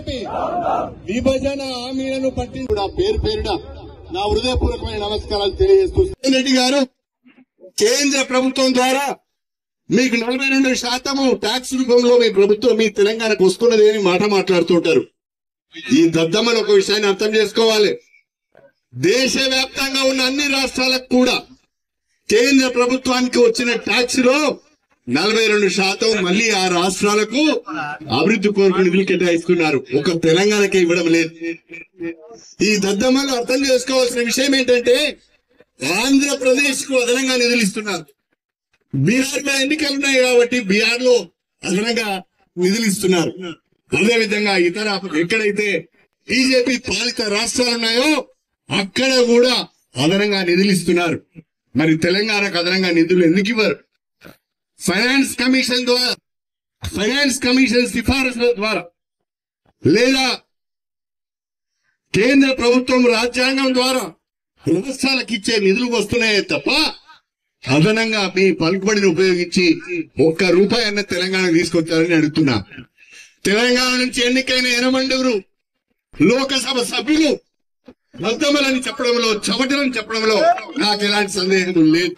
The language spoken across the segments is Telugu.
బీజేపీ విభజన హామీలను పట్టించిన పేరు పేరున నా హృదయపూర్వకమైన నమస్కారాలు తెలియజేస్తూ రెడ్డి గారు కేంద్ర ప్రభుత్వం ద్వారా మీకు 42% ట్యాక్స్ రూపంలో మీ ప్రభుత్వం మీ తెలంగాణకు వస్తున్నది అని మాట మాట్లాడుతుంటారు. ఈ దద్దమ్మలు ఒక విషయాన్ని అర్థం చేసుకోవాలి. దేశవ్యాప్తంగా ఉన్న అన్ని రాష్ట్రాలకు కూడా కేంద్ర ప్రభుత్వానికి వచ్చిన ట్యాక్స్ లో 42% మళ్ళీ ఆ రాష్ట్రాలకు అభివృద్ధి కోరుకు నిధులు కేటాయిస్తున్నారు. ఒక తెలంగాణకి ఇవ్వడం లేదు. ఈ దద్దమ్మలు అర్థం చేసుకోవాల్సిన విషయం ఏంటంటే ఆంధ్రప్రదేశ్ కు అదనంగా నిధులు ఇస్తున్నారు. బీహార్ లో ఎన్నికలు ఉన్నాయి కాబట్టి బీహార్ లో అదనంగా నిధులు ఇస్తున్నారు. అదేవిధంగా ఇతర ఎక్కడైతే బీజేపీ పాలిత రాష్ట్రాలు ఉన్నాయో అక్కడ కూడా అదనంగా నిధులు ఇస్తున్నారు. మరి తెలంగాణకు అదనంగా నిధులు ఎందుకు ఇవ్వరు? ఫైనాన్స్ కమిషన్ సిఫారసుల ద్వారా లేదా కేంద్ర ప్రభుత్వం రాజ్యాంగం ద్వారా రాష్ట్రాలకు ఇచ్చే నిధులు వస్తున్నాయే తప్ప అదనంగా మీ పలుకుబడిని ఉపయోగించి ₹1 అన్న తెలంగాణకు తీసుకొచ్చారని అడుగుతున్నా. తెలంగాణ నుంచి ఎన్నికైన 80 లోకసభ సభ్యులు దద్దమ్మలని చెప్పడంలో చవటలని చెప్పడంలో నాకు ఎలాంటి సందేహం లేదు.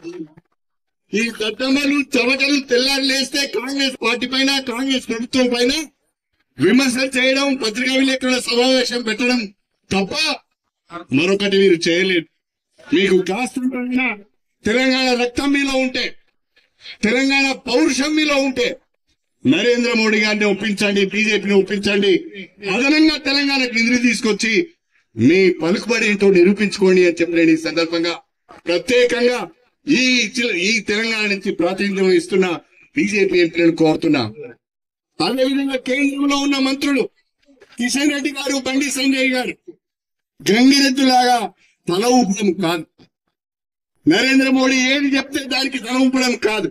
ఈ దద్దమ్మలు చవటలు తెల్లారి లేస్తే కాంగ్రెస్ పార్టీ పైన కాంగ్రెస్ ప్రభుత్వం పైన విమర్శలు చేయడం, పత్రికా విలేకరుల సమావేశం పెట్టడం తప్ప మరొకటి మీరు చేయలేదు. మీకు కాస్త తెలంగాణ రక్తం మీలో ఉంటే, తెలంగాణ పౌరుషం మీలో ఉంటే నరేంద్ర మోడీ గారిని ఒప్పించండి, బీజేపీని ఒప్పించండి, అదనంగా తెలంగాణకు నిధులు తీసుకొచ్చి మీ పలుకుబడి ఏంటో నిరూపించుకోండి అని చెప్పి నేను ఈ సందర్భంగా ప్రత్యేకంగా ఈ తెలంగాణ నుంచి ప్రాతినిధ్యం ఇస్తున్న బీజేపీ ఎంపీలను కోరుతున్నా. అదేవిధంగా కేంద్రంలో ఉన్న మంత్రులు కిషన్ రెడ్డి గారు, బండి సంజయ్ గారు గంగిరెద్దులాగా తల ఊపడం కాదు. నరేంద్ర మోడీ ఏది చెప్తే దానికి తల ఊపడం కాదు.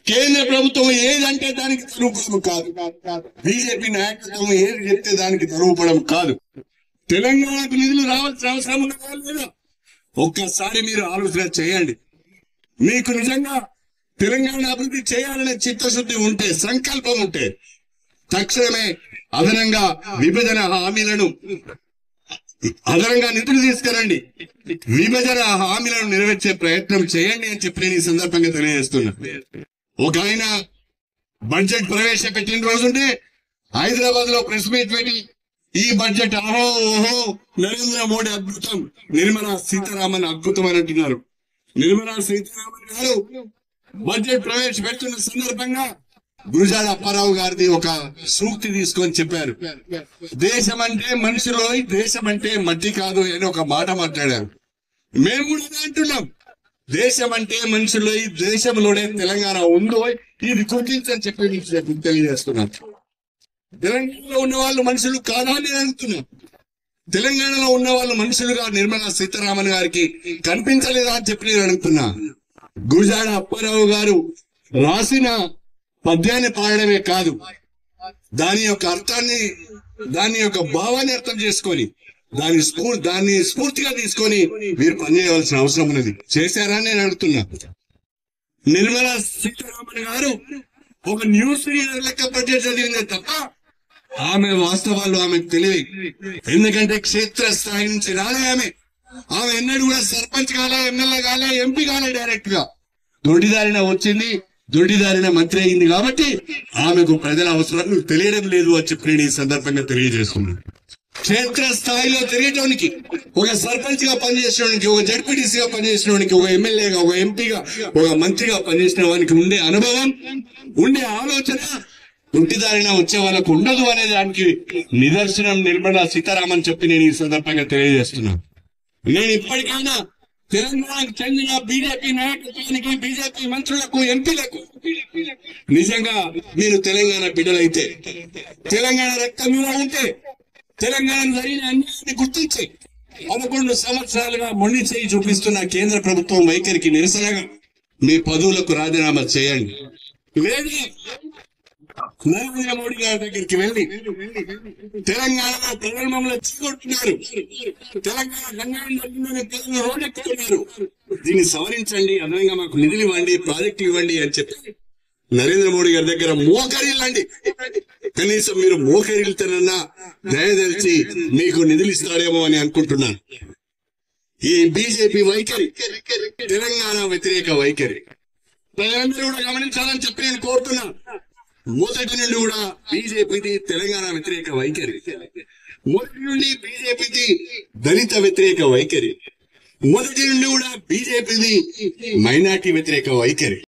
కేంద్ర ప్రభుత్వం ఏదంటే దానికి తల ఊపడం కాదు. బీజేపీ నాయకత్వం ఏది చెప్తే దానికి తల ఊపడం కాదు. తెలంగాణకు నిధులు రావాల్సిన అవసరం ఉన్నదా లేదా ఒక్కసారి మీరు ఆలోచన చేయండి. మీకు నిజంగా తెలంగాణ అభివృద్ధి చేయాలనే చిత్తశుద్ధి ఉంటే, సంకల్పం ఉంటే తక్షణమే అదనంగా విభజన హామీలను అదనంగా నిధులు తీసుకురండి, విభజన హామీలను నెరవేర్చే ప్రయత్నం చేయండి అని చెప్పి నేను ఈ సందర్భంగా తెలియజేస్తున్నా. ఒక ఆయన బడ్జెట్ ప్రవేశపెట్టిన రోజుంటే హైదరాబాద్ లో ప్రెస్ మీట్ పెట్టి ఈ బడ్జెట్ ఓహో నరేంద్ర మోడీ అద్భుతం, నిర్మలా సీతారామన్ అద్భుతం అని అంటున్నారు. నిర్మలా సీతారామన్ గారు బడ్జెట్ ప్రవేశపెడుతున్న సందర్భంగా గురజాడ అప్పారావు గారిది ఒక సూక్తి తీసుకొని చెప్పారు. దేశం అంటే మనుషులో, దేశం అంటే మట్టి కాదు అని ఒక మాట మాట్లాడారు. మేము కూడా అంటున్నాం, దేశం అంటే మనుషులో, ఈ దేశంలోనే తెలంగాణ ఉందో ఇది గుర్తించని చెప్పి తెలియజేస్తున్నాం. తెలంగాణలో ఉన్న వాళ్ళు మనుషులు కాదా అని అడుగుతున్నాం. తెలంగాణలో ఉన్న వాళ్ళు మనుషులుగా నిర్మలా సీతారామన్ గారికి కనిపించలేదా అని చెప్పి నేను అడుగుతున్నా. గురజాడ అప్పారావు గారు రాసిన పద్యాన్ని పాడడమే కాదు, దాని యొక్క అర్థాన్ని, దాని యొక్క భావాన్ని అర్థం చేసుకొని దాన్ని స్ఫూర్తిగా తీసుకొని మీరు పనిచేయవలసిన అవసరం ఉన్నది. చేశారా నేను అడుగుతున్నా. నిర్మలా సీతారామన్ గారు ఒక న్యూస్ రీడర్ లెక్క బడ్జెట్ చదివిందే తప్ప ఆమె వాస్తవాలు ఆమెకు తెలివి. ఎందుకంటే క్షేత్రస్థాయి నుంచి రాలే ఆమె ఎన్నడూ కూడా సర్పంచ్ కాలే, ఎమ్మెల్యే కాలే, ఎంపీ కాలే, డైరెక్ట్ గా దొడ్డిదారిన వచ్చింది, దొడ్డిదారిన మంత్రి అయింది. కాబట్టి ఆమెకు ప్రజల అవసరాలు తెలియడం లేదు అని చెప్పి నేను ఈ సందర్భంగా తెలియజేస్తున్నాను. క్షేత్ర స్థాయిలో తిరిగేటానికి, ఒక సర్పంచ్ గా పనిచేసిన, ఒక జడ్పీటీసీగా పనిచేసిన, ఒక ఎమ్మెల్యేగా, ఒక ఎంపీగా, ఒక మంత్రిగా పనిచేసిన వానికి ఉండే అనుభవం, ఉండే ఆలోచన దొడ్డిదారిన వచ్చే వాళ్ళకు ఉండదు అనే దానికి నిదర్శనం నిర్మలా సీతారామన్ చెప్పి నేను ఈ సందర్భంగా తెలియజేస్తున్నాను. నేను ఇప్పటికైనా తెలంగాణకు చెందిన బీజేపీ నాయకత్వానికి, బీజేపీ మంత్రులకు, ఎంపీలకు నిజంగా మీరు తెలంగాణ బిడ్డలైతే, తెలంగాణ రక్తం మీద ఉంటే, తెలంగాణ జరిగిన అన్యాయాన్ని గుర్తించి 11 సంవత్సరాలుగా మొండి చేయి చూపిస్తున్న కేంద్ర ప్రభుత్వం వైఖరికి నిరసనగా మీ పదవులకు రాజీనామా చేయండి. లేదా నరేంద్ర మోడీ గారి దగ్గరికి వెళ్ళి తెలంగాణలో ప్రజలు చీకొట్టున్నారు, తెలంగాణ రోడ్డెక్కుతున్నారు, దీన్ని సవరించండి, అదనంగా మాకు నిధులు ఇవ్వండి, ప్రాజెక్టు ఇవ్వండి అని చెప్పి నరేంద్ర మోడీ గారి దగ్గర మోకరిల్లండి. కనీసం మీరు మోకరిల్తేనన్నా దయదలిచి మీకు నిధులు ఇస్తాడేమో అని అనుకుంటున్నాను. ఈ బీజేపీ వైఖరి తెలంగాణ వ్యతిరేక వైఖరి ప్రజలందరూ కూడా గమనించాలని చెప్పి నేను కోరుతున్నా. మొదటి నుండి కూడా బీజేపీది తెలంగాణ వ్యతిరేక వైఖరి, మొదటి నుండి బీజేపీది దళిత వ్యతిరేక వైఖరి, మొదటి నుండి కూడా బీజేపీది మైనార్టీ వ్యతిరేక వైఖరి.